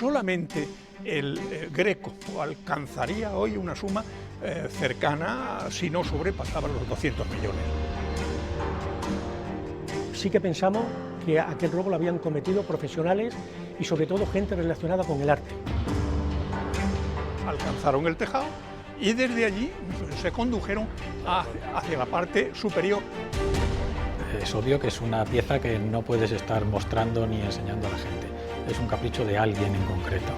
Solamente el Greco alcanzaría hoy una suma cercana, si no sobrepasaba los 200 millones. Sí que pensamos que aquel robo lo habían cometido profesionales y sobre todo gente relacionada con el arte. Alcanzaron el tejado y desde allí se condujeron hacia la parte superior. Es obvio que es una pieza que no puedes estar mostrando ni enseñando a la gente. Es un capricho de alguien en concreto.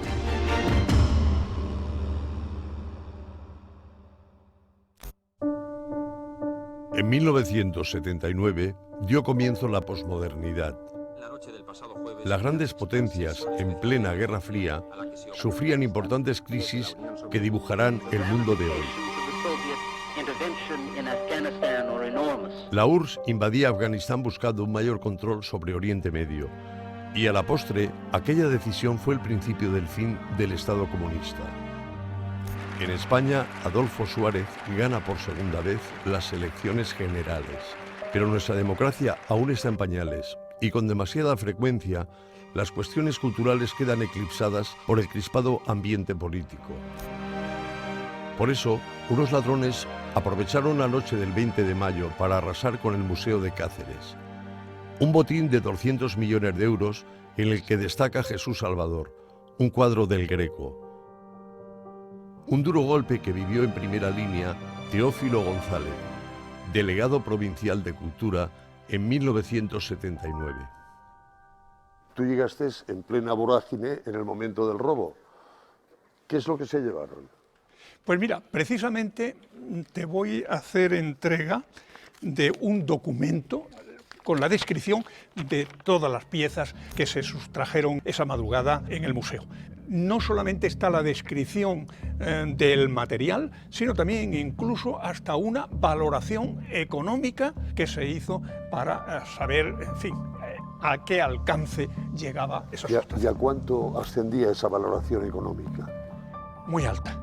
En 1979 dio comienzo la posmodernidad. Las grandes potencias, en plena Guerra Fría, sufrían importantes crisis que dibujarán el mundo de hoy. La URSS invadía Afganistán buscando un mayor control sobre Oriente Medio, y a la postre, aquella decisión fue el principio del fin del Estado comunista. En España, Adolfo Suárez gana por segunda vez las elecciones generales, pero nuestra democracia aún está en pañales y con demasiada frecuencia las cuestiones culturales quedan eclipsadas por el crispado ambiente político. Por eso, unos ladrones aprovecharon la noche del 20 de mayo para arrasar con el Museo de Cáceres. Un botín de 200 millones de euros en el que destaca Jesús Salvador, un cuadro del Greco. Un duro golpe que vivió en primera línea Teófilo González, delegado provincial de Cultura en 1979. Tú llegaste en plena vorágine en el momento del robo. ¿Qué es lo que se llevaron? Pues mira, precisamente te voy a hacer entrega de un documento con la descripción de todas las piezas que se sustrajeron esa madrugada en el museo. No solamente está la descripción del material, sino también incluso hasta una valoración económica que se hizo para saber, en fin, a qué alcance llegaba esa sustracción. ¿Y a cuánto ascendía esa valoración económica? Muy alta.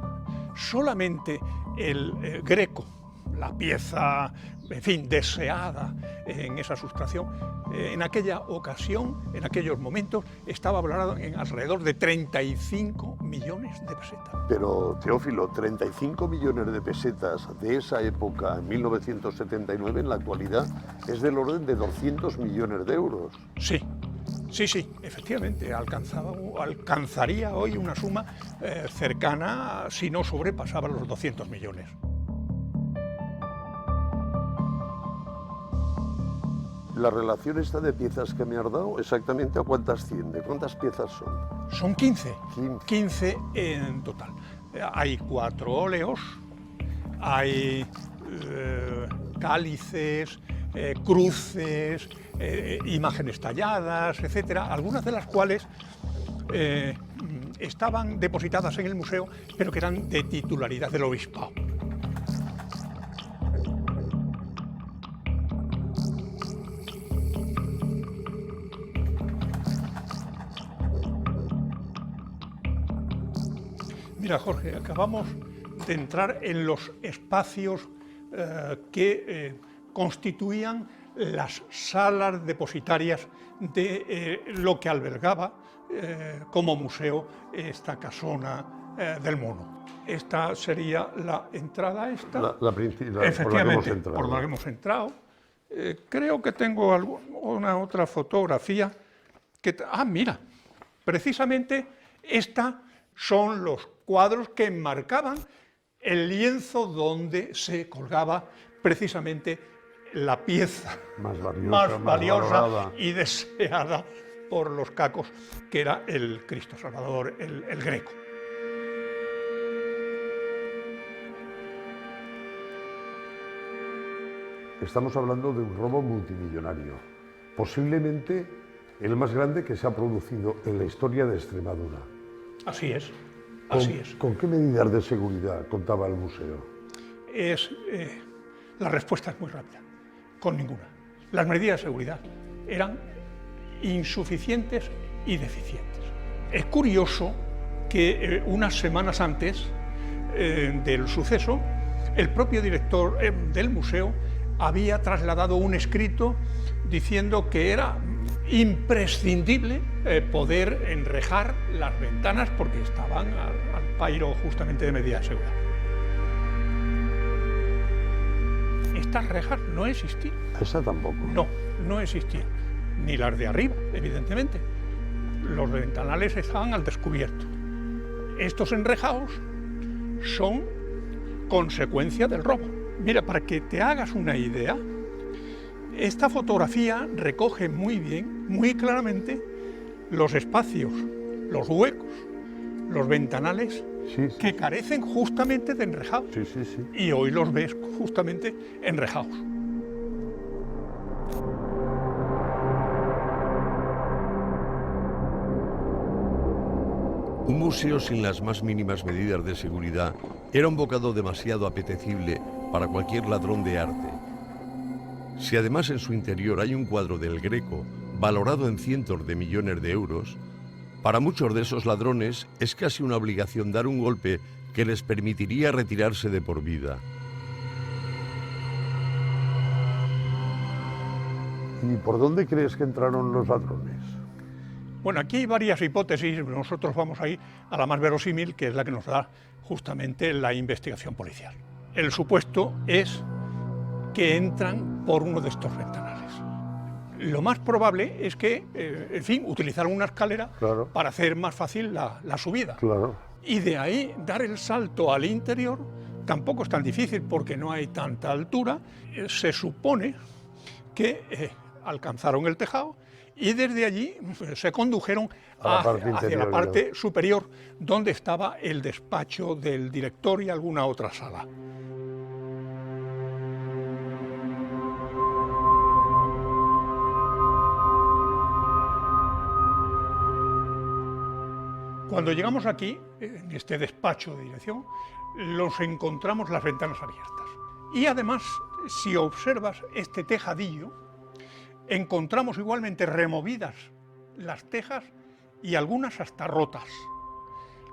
Solamente el Greco, la pieza, en fin, deseada en esa sustracción, en aquella ocasión, en aquellos momentos, estaba valorado en alrededor de 35 millones de pesetas. Pero, Teófilo, 35 millones de pesetas de esa época, en 1979, en la actualidad, es del orden de 200 millones de euros. Sí. Sí, efectivamente, alcanzaría hoy una suma cercana, si no sobrepasaba los 200 millones. La relación esta de piezas que me has dado, ¿exactamente a cuántas asciende? ¿Cuántas piezas son? Son 15. 15 en total. Hay 4 óleos, hay cálices, cruces, imágenes talladas, etcétera, algunas de las cuales estaban depositadas en el museo, pero que eran de titularidad del obispado. Mira, Jorge, acabamos de entrar en los espacios que constituían las salas depositarias de lo que albergaba como museo esta casona del Mono. Esta sería la entrada la principal, efectivamente, por la que hemos entrado. Creo que tengo alguna otra fotografía que... mira, precisamente esta son los cuadros que enmarcaban el lienzo donde se colgaba precisamente la pieza más valiosa y deseada por los cacos, que era el Cristo Salvador, el Greco. Estamos hablando de un robo multimillonario, posiblemente el más grande que se ha producido en la historia de Extremadura. Así es. ¿Con qué medidas de seguridad contaba el museo? La respuesta es muy rápida. Con ninguna. Las medidas de seguridad eran insuficientes y deficientes. Es curioso que unas semanas antes del suceso, el propio director del museo había trasladado un escrito diciendo que era imprescindible poder enrejar las ventanas porque estaban al pairo justamente de medidas de seguridad. Estas rejas no existían. Esa tampoco. No, no existían. Ni las de arriba, evidentemente. Los ventanales estaban al descubierto. Estos enrejados son consecuencia del robo. Mira, para que te hagas una idea, esta fotografía recoge muy bien, muy claramente, los espacios, los huecos, los ventanales que carecen justamente de enrejados. Sí, sí, sí. Y hoy los ves justamente enrejados. Un museo sin las más mínimas medidas de seguridad era un bocado demasiado apetecible para cualquier ladrón de arte. Si además en su interior hay un cuadro del Greco valorado en cientos de millones de euros, para muchos de esos ladrones es casi una obligación dar un golpe que les permitiría retirarse de por vida. ¿Y por dónde crees que entraron los ladrones? Bueno, aquí hay varias hipótesis, nosotros vamos ahí a la más verosímil, que es la que nos da justamente la investigación policial. El supuesto es que entran por uno de estos ventanales. Lo más probable es que, en fin, utilizaron una escalera para hacer más fácil la subida. Claro. Y de ahí dar el salto al interior tampoco es tan difícil porque no hay tanta altura. Se supone que alcanzaron el tejado y desde allí se condujeron hacia la parte superior, donde estaba el despacho del director y alguna otra sala. Cuando llegamos aquí, en este despacho de dirección, los encontramos las ventanas abiertas. Y además, si observas este tejadillo, encontramos igualmente removidas las tejas y algunas hasta rotas,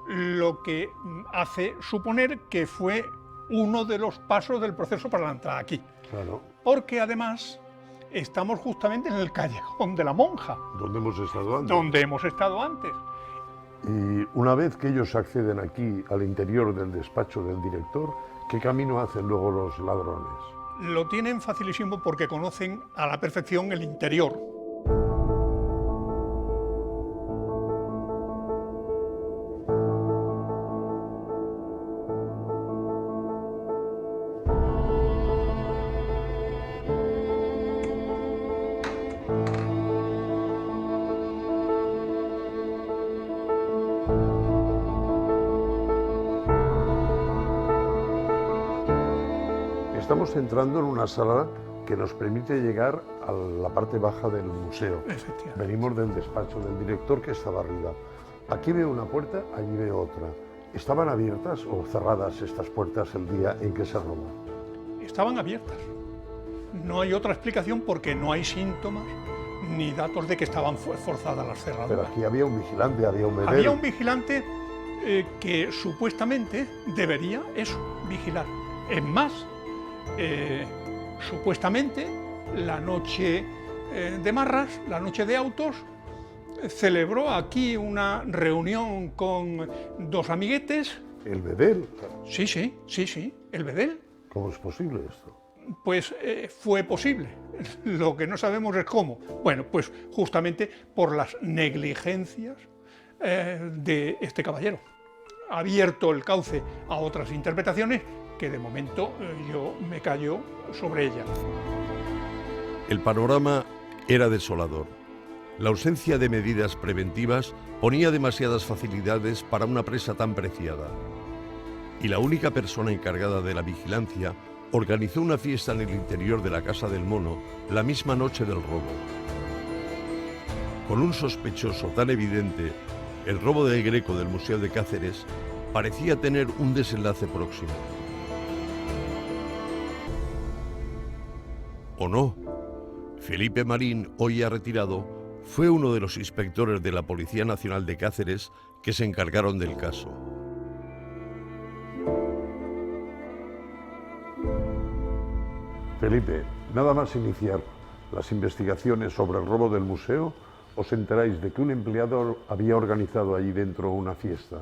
lo que hace suponer que fue uno de los pasos del proceso para la entrada aquí. Claro. Porque además estamos justamente en el callejón de la Monja. ¿Dónde hemos estado antes? Donde hemos estado antes. Y una vez que ellos acceden aquí al interior del despacho del director, ¿qué camino hacen luego los ladrones? Lo tienen facilísimo porque conocen a la perfección el interior. Estamos entrando en una sala que nos permite llegar a la parte baja del museo. Venimos del despacho del director que estaba arriba. Aquí veo una puerta, allí veo otra. ¿Estaban abiertas o cerradas estas puertas el día en que se roba? Estaban abiertas. No hay otra explicación porque no hay síntomas ni datos de que estaban forzadas las cerraduras. Pero aquí había un vigilante, había un bedel. Había un vigilante que supuestamente debería eso, vigilar. Es más, supuestamente la noche de Marras, la noche de autos, celebró aquí una reunión con dos amiguetes. ¿El bedel? Sí, el bedel. ¿Cómo es posible esto? Pues fue posible. Lo que no sabemos es cómo. Bueno, pues justamente por las negligencias de este caballero. Ha abierto el cauce a otras interpretaciones que de momento yo me callo sobre ella. El panorama era desolador. La ausencia de medidas preventivas ponía demasiadas facilidades para una presa tan preciada. Y la única persona encargada de la vigilancia organizó una fiesta en el interior de la Casa del Mono la misma noche del robo. Con un sospechoso tan evidente, el robo del Greco del Museo de Cáceres parecía tener un desenlace próximo. ¿O no? Felipe Marín, hoy ya retirado, fue uno de los inspectores de la Policía Nacional de Cáceres que se encargaron del caso. Felipe, nada más iniciar las investigaciones sobre el robo del museo, os enteráis de que un empleado había organizado allí dentro una fiesta.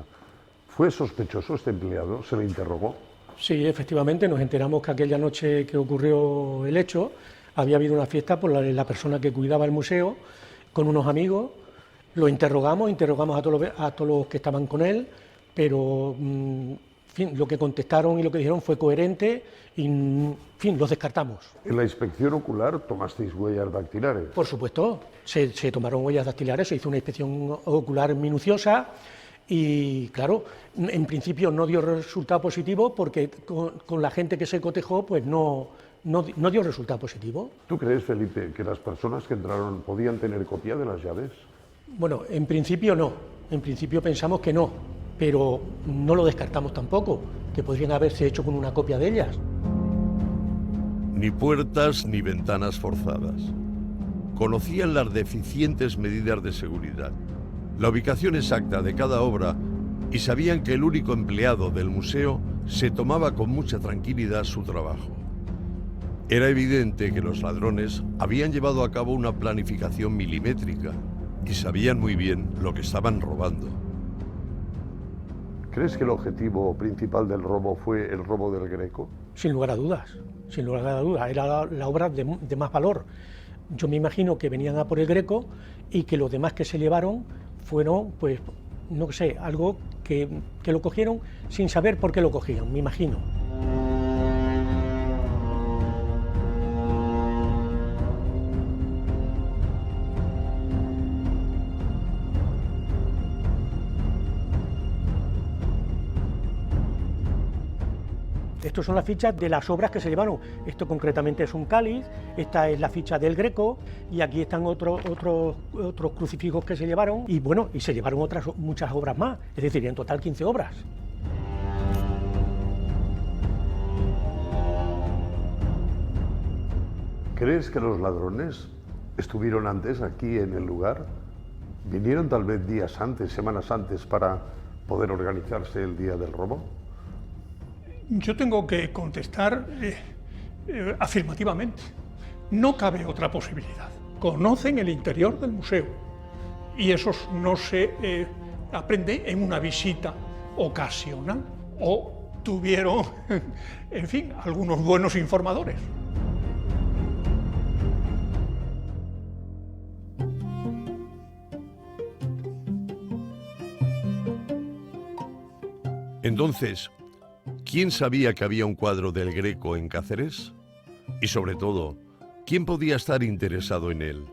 ¿Fue sospechoso este empleado? ¿Se le interrogó? Sí, efectivamente, nos enteramos que aquella noche que ocurrió el hecho, había habido una fiesta por la persona que cuidaba el museo, con unos amigos, lo interrogamos a todos los que estaban con él, pero en fin, lo que contestaron y lo que dijeron fue coherente y en fin, los descartamos. ¿En la inspección ocular tomasteis huellas dactilares? Por supuesto, se tomaron huellas dactilares, se hizo una inspección ocular minuciosa y claro, en principio no dio resultado positivo porque con la gente que se cotejó pues no dio resultado positivo. ¿Tú crees, Felipe, que las personas que entraron podían tener copia de las llaves? Bueno, en principio no, en principio pensamos que no, pero no lo descartamos tampoco, que podrían haberse hecho con una copia de ellas. Ni puertas ni ventanas forzadas. Conocían las deficientes medidas de seguridad, la ubicación exacta de cada obra y sabían que el único empleado del museo se tomaba con mucha tranquilidad su trabajo. Era evidente que los ladrones habían llevado a cabo una planificación milimétrica y sabían muy bien lo que estaban robando. ¿Crees que el objetivo principal del robo fue el robo del Greco? Sin lugar a dudas, sin lugar a dudas, era la obra de más valor. Yo me imagino que venían a por el Greco y que los demás que se llevaron fueron, pues, no sé, algo que lo cogieron sin saber por qué lo cogían, me imagino. Estos son las fichas de las obras que se llevaron. Esto concretamente es un cáliz, esta es la ficha del Greco y aquí están otros crucifijos que se llevaron y bueno, y se llevaron muchas obras más, es decir, en total 15 obras. ¿Crees que los ladrones estuvieron antes aquí en el lugar? ¿Vinieron tal vez días antes, semanas antes, para poder organizarse el día del robo? Yo tengo que contestar afirmativamente. No cabe otra posibilidad. Conocen el interior del museo y eso no se aprende en una visita ocasional o tuvieron, en fin, algunos buenos informadores. Entonces, ¿quién sabía que había un cuadro del Greco en Cáceres? Y sobre todo, ¿quién podía estar interesado en él?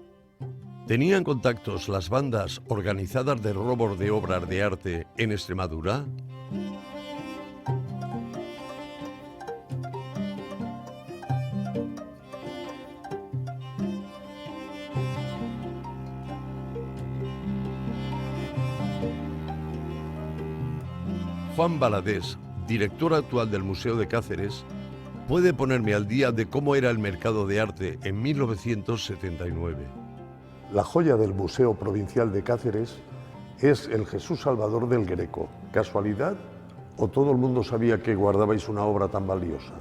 ¿Tenían contactos las bandas organizadas de robos de obras de arte en Extremadura? Juan Valadés, director actual del Museo de Cáceres, puede ponerme al día de cómo era el mercado de arte en 1979. La joya del Museo Provincial de Cáceres es el Jesús Salvador del Greco. ¿Casualidad o todo el mundo sabía que guardabais una obra tan valiosa?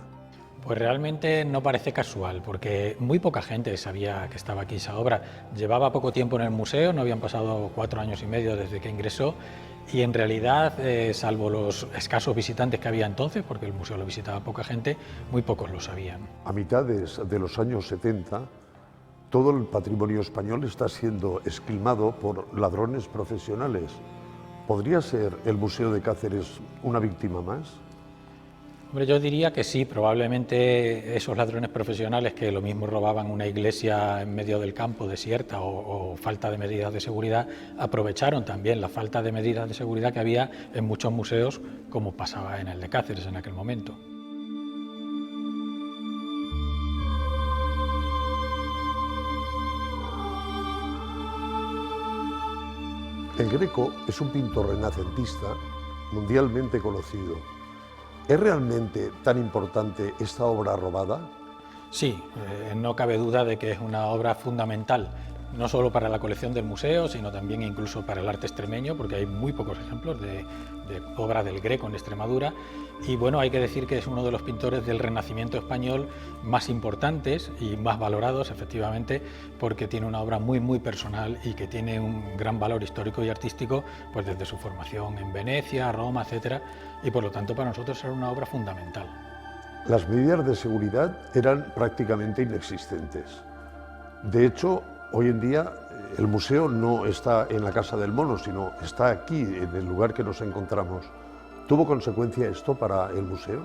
Pues realmente no parece casual, porque muy poca gente sabía que estaba aquí esa obra. Llevaba poco tiempo en el museo, no habían pasado 4 años y medio desde que ingresó, y en realidad, salvo los escasos visitantes que había entonces, porque el museo lo visitaba poca gente, muy pocos lo sabían. A mitades de los años 70, todo el patrimonio español está siendo esquilmado por ladrones profesionales. ¿Podría ser el Museo de Cáceres una víctima más? Hombre, yo diría que sí, probablemente esos ladrones profesionales que lo mismo robaban una iglesia en medio del campo desierta o falta de medidas de seguridad, aprovecharon también la falta de medidas de seguridad que había en muchos museos, como pasaba en el de Cáceres en aquel momento. El Greco es un pintor renacentista mundialmente conocido. ¿Es realmente tan importante esta obra robada? Sí, no cabe duda de que es una obra fundamental no solo para la colección del museo, sino también incluso para el arte extremeño, porque hay muy pocos ejemplos de obra del Greco en Extremadura. Y bueno, hay que decir que es uno de los pintores del Renacimiento español más importantes y más valorados, efectivamente, porque tiene una obra muy personal y que tiene un gran valor histórico y artístico, pues desde su formación en Venecia, Roma, etcétera, y por lo tanto para nosotros era una obra fundamental. Las medidas de seguridad eran prácticamente inexistentes. De hecho, hoy en día el museo no está en la Casa del Mono, sino está aquí, en el lugar que nos encontramos. ¿Tuvo consecuencia esto para el museo?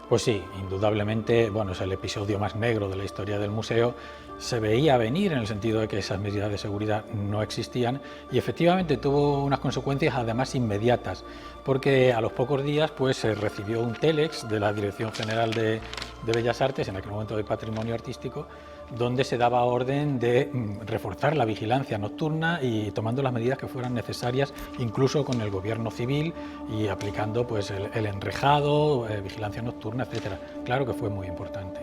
Pues sí, indudablemente, bueno, es el episodio más negro de la historia del museo. Se veía venir en el sentido de que esas medidas de seguridad no existían y efectivamente tuvo unas consecuencias además inmediatas, porque a los pocos días pues se recibió un telex de la Dirección General de Bellas Artes, en aquel momento de Patrimonio Artístico, donde se daba orden de reforzar la vigilancia nocturna y tomando las medidas que fueran necesarias, incluso con el gobierno civil y aplicando pues el enrejado, vigilancia nocturna, etcétera. Claro que fue muy importante.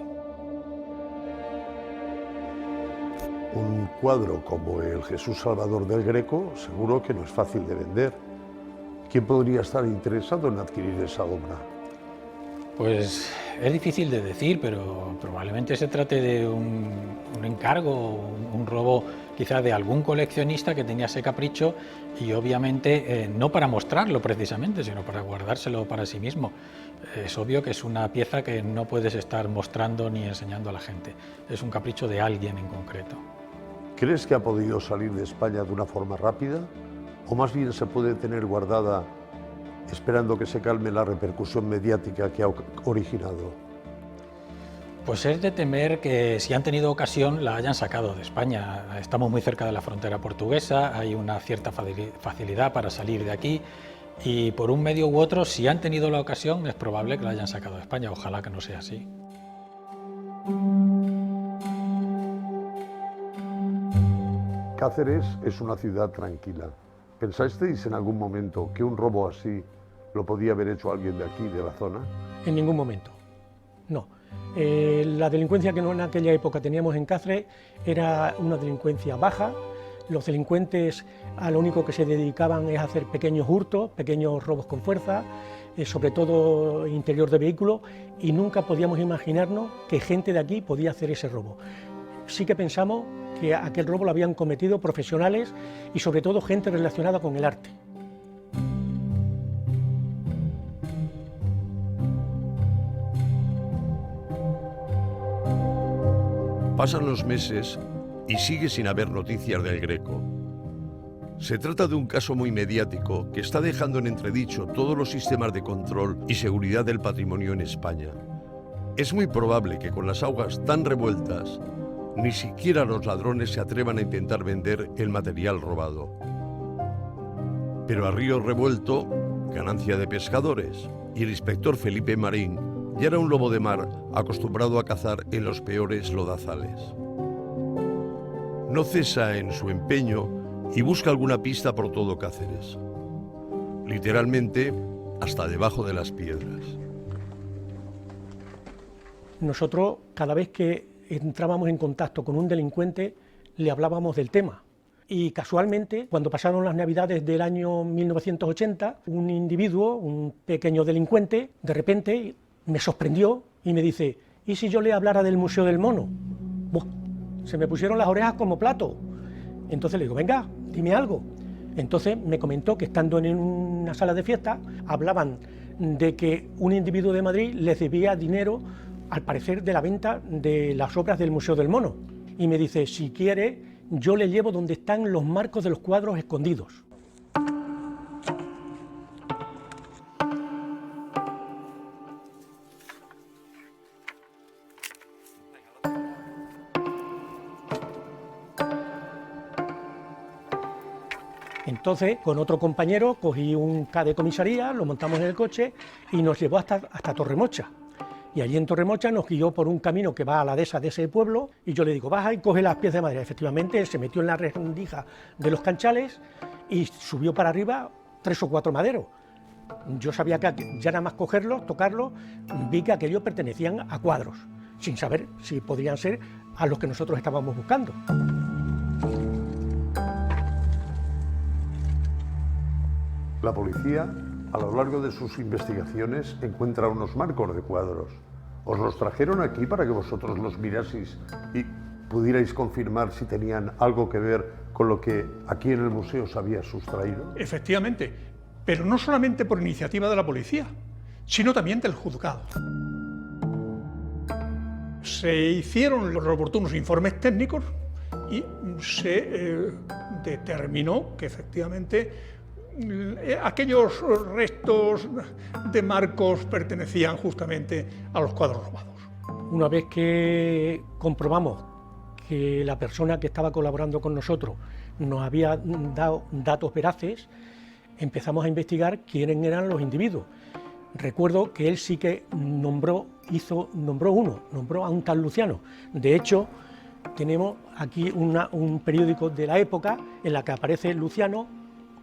Un cuadro como el Jesús Salvador del Greco seguro que no es fácil de vender. ¿Quién podría estar interesado en adquirir esa obra? Pues es difícil de decir, pero probablemente se trate de un encargo, un robo quizá de algún coleccionista que tenía ese capricho y obviamente no para mostrarlo precisamente, sino para guardárselo para sí mismo. Es obvio que es una pieza que no puedes estar mostrando ni enseñando a la gente, es un capricho de alguien en concreto. ¿Crees que ha podido salir de España de una forma rápida? ¿O más bien se puede tener guardada esperando que se calme la repercusión mediática que ha originado? Pues es de temer que si han tenido ocasión la hayan sacado de España. Estamos muy cerca de la frontera portuguesa, hay una cierta facilidad para salir de aquí y por un medio u otro, si han tenido la ocasión, es probable que la hayan sacado de España. Ojalá que no sea así. Cáceres es una ciudad tranquila. ¿Pensasteis en algún momento que un robo así lo podía haber hecho alguien de aquí, de la zona? En ningún momento, no. La delincuencia que en aquella época teníamos en Cáceres era una delincuencia baja. Los delincuentes a lo único que se dedicaban es a hacer pequeños hurtos, pequeños robos con fuerza, sobre todo interior de vehículos, y nunca podíamos imaginarnos que gente de aquí podía hacer ese robo. Sí que pensamos que aquel robo lo habían cometido profesionales y sobre todo gente relacionada con el arte. Pasan los meses y sigue sin haber noticias del Greco. Se trata de un caso muy mediático que está dejando en entredicho todos los sistemas de control y seguridad del patrimonio en España. Es muy probable que con las aguas tan revueltas, ni siquiera los ladrones se atrevan a intentar vender el material robado. Pero a río revuelto, ganancia de pescadores, y el inspector Felipe Marín ya era un lobo de mar acostumbrado a cazar en los peores lodazales. No cesa en su empeño y busca alguna pista por todo Cáceres. Literalmente, hasta debajo de las piedras. Nosotros, cada vez que entrábamos en contacto con un delincuente, le hablábamos del tema. Y casualmente, cuando pasaron las Navidades del año 1980, un individuo, un pequeño delincuente, de repente me sorprendió y me dice: ¿y si yo le hablara del Museo del Mono? Buah, se me pusieron las orejas como plato. Entonces le digo: venga, dime algo. Entonces me comentó que estando en una sala de fiesta, hablaban de que un individuo de Madrid les debía dinero, al parecer de la venta de las obras del Museo del Mono. Y me dice: si quiere, yo le llevo donde están los marcos de los cuadros escondidos. Entonces, con otro compañero, cogí un K de comisaría, lo montamos en el coche y nos llevó hasta Torremocha. Y allí en Torremocha nos guió por un camino que va a la dehesa de ese pueblo y yo le digo: baja y coge las piezas de madera. Efectivamente, él se metió en la rendija de los canchales y subió para arriba 3 o 4 maderos. Yo sabía que ya nada más cogerlos, tocarlos, vi que aquellos pertenecían a cuadros, sin saber si podrían ser a los que nosotros estábamos buscando. La policía, a lo largo de sus investigaciones, encuentra unos marcos de cuadros. ¿Os los trajeron aquí para que vosotros los miraseis y pudierais confirmar si tenían algo que ver con lo que aquí en el museo se había sustraído? Efectivamente, pero no solamente por iniciativa de la policía, sino también del juzgado. Se hicieron los oportunos informes técnicos y se determinó que efectivamente aquellos restos de marcos pertenecían justamente a los cuadros robados. Una vez que comprobamos que la persona que estaba colaborando con nosotros nos había dado datos veraces, empezamos a investigar quiénes eran los individuos. Recuerdo que él sí que nombró a un tal Luciano. De hecho, tenemos aquí un periódico de la época en la que aparece Luciano,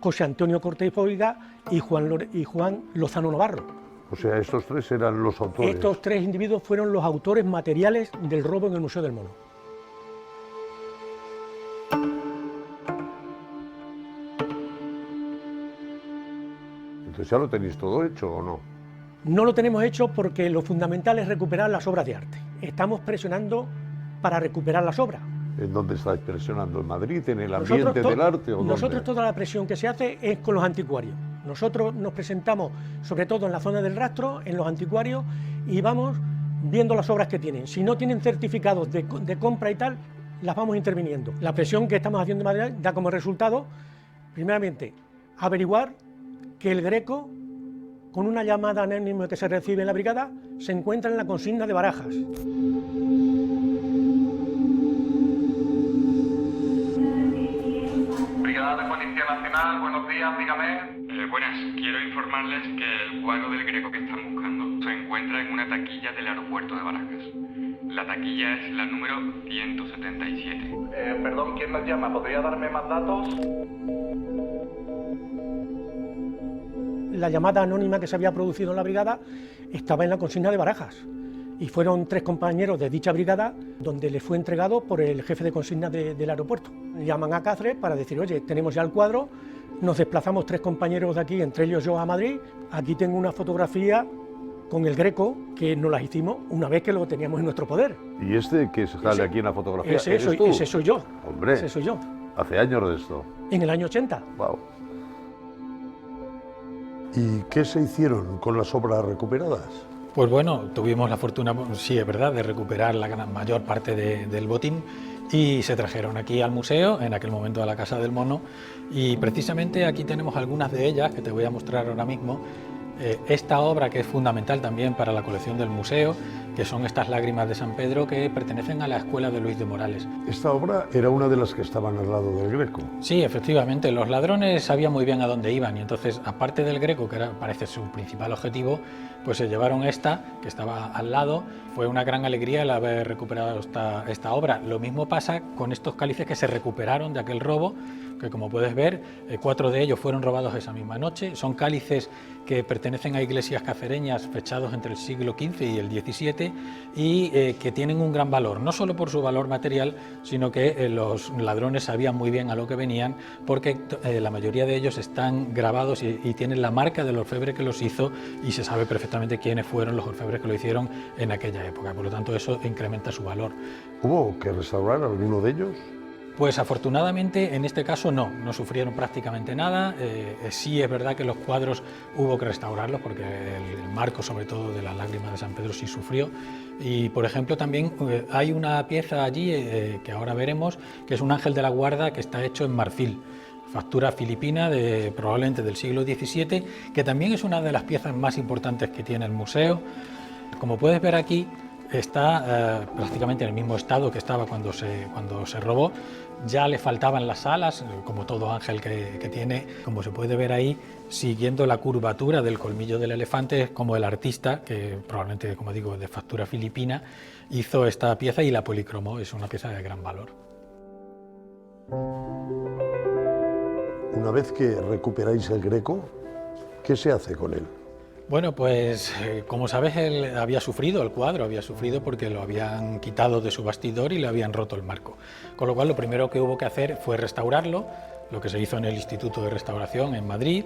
José Antonio Cortés Boiga y Juan Lozano Navarro. O sea, estos tres eran los autores. Estos tres individuos fueron los autores materiales del robo en el Museo del Mono. Entonces, ¿ya lo tenéis todo hecho o no? No lo tenemos hecho porque lo fundamental es recuperar las obras de arte. Estamos presionando para recuperar las obras. ¿En dónde estáis presionando? ¿En Madrid? ¿En el ambiente del arte? ¿O nosotros dónde? Toda la presión que se hace es con los anticuarios. Nosotros nos presentamos sobre todo en la zona del Rastro, en los anticuarios, y vamos viendo las obras que tienen. Si no tienen certificados de compra y tal, las vamos interviniendo. La presión que estamos haciendo en Madrid da como resultado, primeramente, averiguar que el Greco, con una llamada anónima que se recibe en la brigada, se encuentra en la consigna de Barajas. Brigada de Policía Nacional, buenos días, dígame. Buenas, quiero informarles que el cuadro del Greco que están buscando se encuentra en una taquilla del aeropuerto de Barajas. La taquilla es la número 177. Perdón, ¿quién nos llama? ¿Podría darme más datos? La llamada anónima que se había producido en la brigada estaba en la consigna de Barajas y fueron 3 compañeros de dicha brigada donde les fue entregado por el jefe de consigna del aeropuerto. Llaman a Cáceres para decir, oye, tenemos ya el cuadro, nos desplazamos 3 compañeros de aquí, entre ellos yo, a Madrid. Aquí tengo una fotografía con el Greco que nos las hicimos una vez que lo teníamos en nuestro poder. ¿Y este que sale aquí en la fotografía? Ese soy yo. Hombre, ese soy yo. hace años de esto. En el año 80. Wow. ¿Y qué se hicieron con las obras recuperadas? Pues bueno, tuvimos la fortuna, sí es verdad, de recuperar la mayor parte del botín y se trajeron aquí al museo, en aquel momento a la Casa del Mono, y precisamente aquí tenemos algunas de ellas que te voy a mostrar ahora mismo. Esta obra que es fundamental también para la colección del museo, que son estas lágrimas de San Pedro que pertenecen a la escuela de Luis de Morales. Esta obra era una de las que estaban al lado del Greco. Sí, efectivamente, los ladrones sabían muy bien a dónde iban y entonces, aparte del Greco, que parece su principal objetivo, pues se llevaron esta, que estaba al lado. Fue una gran alegría el haber recuperado esta obra. Lo mismo pasa con estos cálices que se recuperaron de aquel robo, que como puedes ver, 4 de ellos fueron robados esa misma noche. Son cálices que pertenecen a iglesias cacereñas fechados entre el siglo XV y el XVII y que tienen un gran valor, no solo por su valor material, sino que los ladrones sabían muy bien a lo que venían, porque la mayoría de ellos están grabados y tienen la marca del orfebre que los hizo y se sabe perfectamente quiénes fueron los orfebres que lo hicieron en aquella época, por lo tanto eso incrementa su valor. ¿Hubo que restaurar alguno de ellos? Pues afortunadamente en este caso no sufrieron prácticamente nada. Sí es verdad que los cuadros hubo que restaurarlos porque el marco sobre todo de las lágrimas de San Pedro sí sufrió. Y por ejemplo también hay una pieza allí que ahora veremos, que es un ángel de la guarda que está hecho en marfil, factura filipina probablemente del siglo XVII, que también es una de las piezas más importantes que tiene el museo. Como puedes ver aquí, está prácticamente en el mismo estado que estaba cuando se robó. Ya le faltaban las alas, como todo ángel que tiene, como se puede ver ahí, siguiendo la curvatura del colmillo del elefante, como el artista, que probablemente, como digo, de factura filipina, hizo esta pieza y la policromó. Es una pieza de gran valor. Una vez que recuperáis el Greco, ¿qué se hace con él? Bueno, pues como sabes, él había sufrido, el cuadro había sufrido porque lo habían quitado de su bastidor y le habían roto el marco. Con lo cual lo primero que hubo que hacer fue restaurarlo, lo que se hizo en el Instituto de Restauración en Madrid,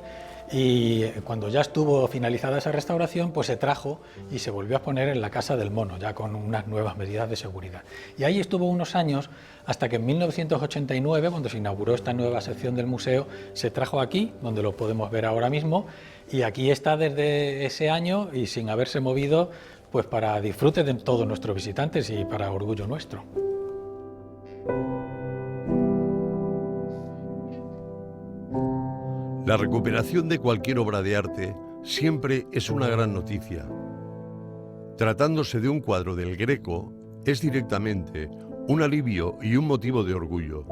y cuando ya estuvo finalizada esa restauración, pues se trajo y se volvió a poner en la Casa del Mono, ya con unas nuevas medidas de seguridad. Y ahí estuvo unos años, hasta que en 1989, cuando se inauguró esta nueva sección del museo, se trajo aquí, donde lo podemos ver ahora mismo, y aquí está desde ese año y sin haberse movido, pues para disfrute de todos nuestros visitantes y para orgullo nuestro. La recuperación de cualquier obra de arte siempre es una gran noticia. Tratándose de un cuadro del Greco, es directamente un alivio y un motivo de orgullo.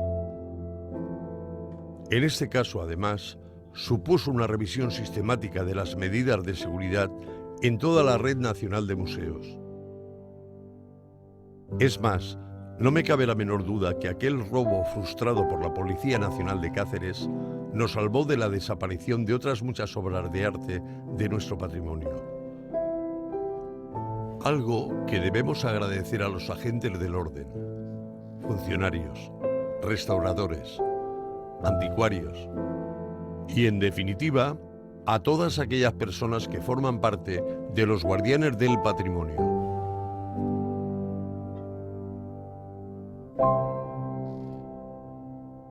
En este caso, además, supuso una revisión sistemática de las medidas de seguridad en toda la red nacional de museos. Es más, no me cabe la menor duda que aquel robo frustrado por la Policía Nacional de Cáceres nos salvó de la desaparición de otras muchas obras de arte de nuestro patrimonio. Algo que debemos agradecer a los agentes del orden, funcionarios, restauradores, anticuarios y, en definitiva, a todas aquellas personas que forman parte de los guardianes del patrimonio.